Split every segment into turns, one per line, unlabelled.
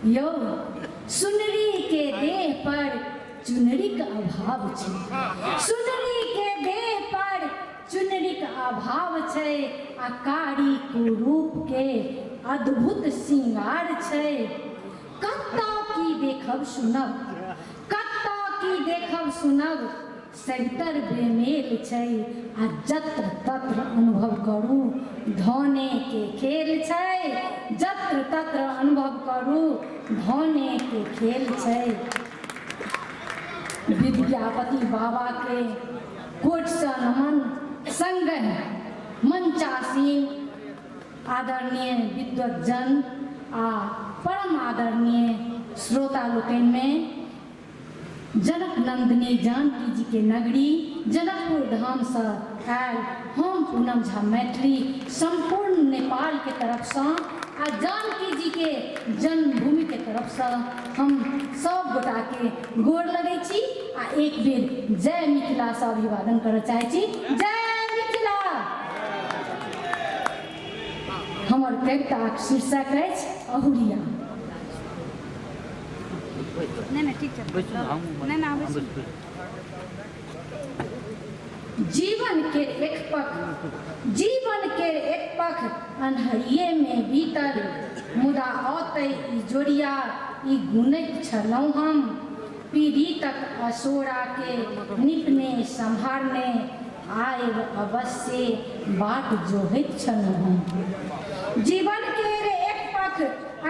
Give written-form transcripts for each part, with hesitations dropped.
यो सुनरी के देह पर चुनरीक अभाव छै, सुनरी के देह पर चुनरीक अभाव छै, आ कारी कुरूप के अद्भुत श्रृंगार छै। कत्ता की देखब सुनब, कत्ता की देखब सुनब, सवितर बेमेल छै, आ जत्र तत्र अनुभव करू धने के खेल छै, जत्र तत्र अनुभव करू धने के खेल छै। विद्यापति बाबा के कोट सँ नमन, संगहि मंचासीन आदरणीय विद्वतजन आ परम आदरणीय श्रोता लोकनि में जनक नंदिनी जानकी जी के नगरी जनकपुर धाम से आयल हम पूनम झा मैथिली संपूर्ण नेपाल के तरफ से आ जानकी जी के जन्मभूमि के तरफ से हम सब गोटा के गोर लगे छी आ एक बेर जय मिथिला से अभिवादन करय चाहे छी। जय मिथिला। हमर कविताक शीर्षक अछि अहुरिया।
नहीं ठीक है, नहीं
जीवन के एक पख, जीवन के एक पख अन्हरिये में बीतल, मुदा औतै ई जोड़िया ई गुनैत छलहुँ हम, पीड़ितक असोरा के निपने संभारने, आयब अवश्य बाट जोहैत छलहुँ हम। जीवन के एक पख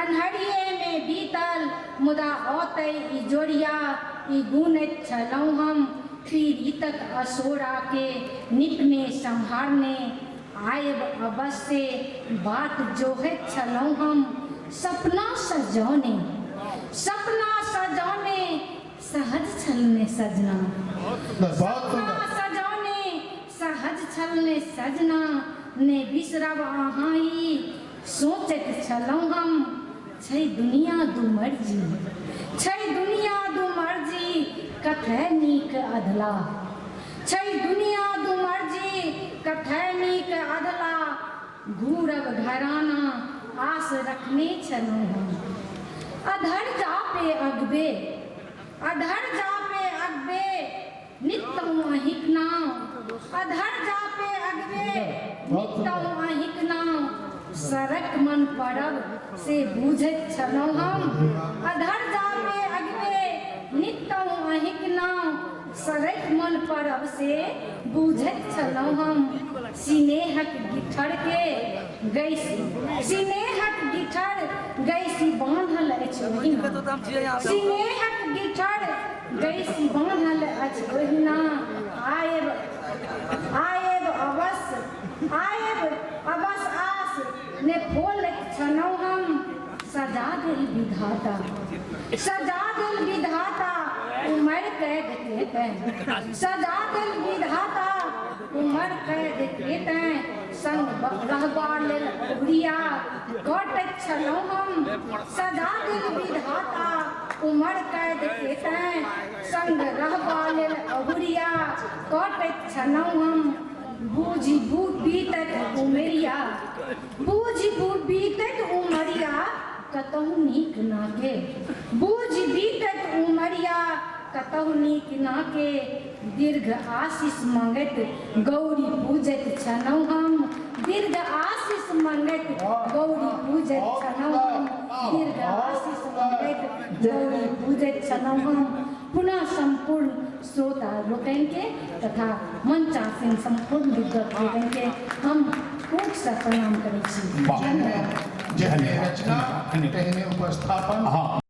अन्हरिये में बीतल, मुदा औतै ई जोड़िया ई गुनैत छलहुँ हम, पीड़ितक असोरा के निपने संभारने, आयब अवश्य बाट जोहैत छलहुँ हम। सपना सजौने, सपना सजौने सहज छलने सजना, सपना सजौने सहज छलने सजना, ने बिसरब अहाँ सोचैत छलहुँ हम। छै दुनिया दू मर्जी, छै दुनिया दू मर्जी, कथै नीक अधला, छै दुनिया दू मर्जी, कथै नीक अधला, घूरब घराना आस रखने छलहुँ हम। अधर जापे अगबे, अधर जापे अगबे, नित्यौ अहिंक नाम, अधर जापे अगबे, नित्यौ अहिंक नाम, सरक मन पड़ब से बूझैत छलहुँ हम। अधर जापे अगबे, नित्यौ अहिंक नाम, सरक मन पड़ब से बूझैत छलहुँ हम। सिनेहक गिठर के गैसी, सिनेहक गिठर गैसी बान्हल अछि ओहिना, सिनेहक गिठर गैसी बान्हल अछि ओहिना, आयब आयब अवश्य, आयब अवश्य आस ने फोलैत छलहुँ हम। सजा देल विधाता, सजा देल विधाता, उमर कैद केतैं, सजा देल विधाता, उमर कैद केतैं, संग रहबा लेल अहुरिया कटैत छलहुँ हम। सजा देल विधाता, उमर कैद केतैं, संग रहबा लेल अहुरिया कटैत छलहुँ हम। बूझी बीतैत उमरिया, बूझी बीतैत उमरिया, कतहु नीक नाके, बूझी बीतैत उमरिया, कतहु नीक नाके, दीर्घ आशीष मांगैत गौरी पूजैत छलहुँ हम। दीर्घ आशीष मांगैत गौरी पूजैत छलहुँ हम, दीर्घ आशीष मांगैत गौरी पूजैत छलहुँ हम। पुनः संपूर्ण श्रोता लोकनि के तथा मंचासीन संपूर्ण विद्वत लोकनि के हम कोट से प्रणाम करै छी।
जहने रचना, तहने उपस्थापन।